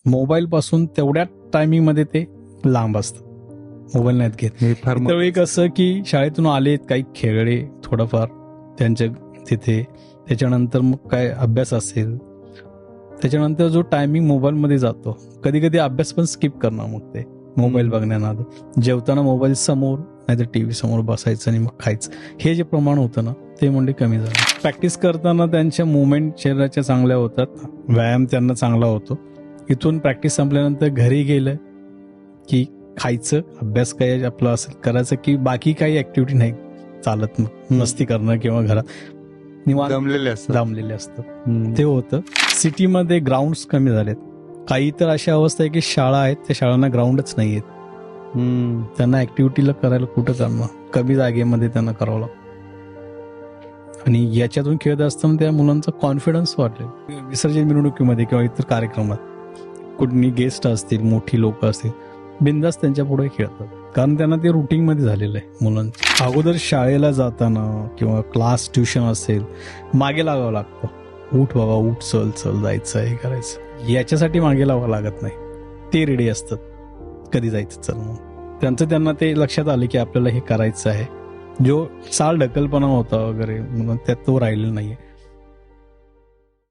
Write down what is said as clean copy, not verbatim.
Mobile पासून तेवढ्या timing मध्ये ते लांब असतात, मोबाईल नाहीत घेत. त्यावेळी कसं की शाळेतून आलेत, काही खेळले थोडंफार त्यांच्या तिथे, त्याच्यानंतर मग काय अभ्यास असेल, त्याच्यानंतर जो टायमिंग मोबाईलमध्ये जातो, कधी कधी अभ्यास पण स्किप करणार मग ते मोबाईल बघण्यानं. जेवताना मोबाईल समोर नाहीतर टीव्ही समोर बसायचं आणि मग खायचं, हे जे प्रमाण होतं ना ते म्हणजे कमी झालं. प्रॅक्टिस करताना त्यांच्या मुवमेंट शरीराच्या चांगल्या होतात, व्यायाम त्यांना चांगला होतो. इथून प्रॅक्टिस संपल्यानंतर घरी गेलं की खायचं, अभ्यास काय आपलं असेल करायचं, की बाकी काही ऍक्टिव्हिटी नाही चालत, मस्ती करणं किंवा घरात जमलेले असतात ते होतं. सिटीमध्ये ग्राउंड्स कमी झालेत, काही तर अशा अवस्था आहे की शाळा आहेत, त्या शाळांना ग्राउंडच नाही आहेत. त्यांना ऍक्टिव्हिटीला करायला कुठं करणार, कमी जागेमध्ये त्यांना करावं लागतं. आणि याच्यातून खेळत असताना त्या मुलांचा कॉन्फिडन्स वाढले. विसर्जन मिरवणुकीमध्ये किंवा इतर कार्यक्रमात कुठली गेस्ट असतील, मोठी लोक असतील, बिंदास त्यांच्या पुढे खेळतात, कारण त्यांना ते रुटीन मध्ये झालेलं आहे मुलांचं. अगोदर शाळेला जाताना किंवा क्लास ट्युशन असेल, मागे लागावं लागतं, उठ बाबा उठ, चल चल जायचं, हे करायचं. याच्यासाठी मागे लावावं लागत नाही, ते रेडी असतात कधी जायचं चल म्हणून. त्यांना ते लक्षात आलं की आपल्याला हे करायचं आहे. जो चाल ढकलपणा होता वगैरे म्हणून त्यात तो राहिलेला नाहीये.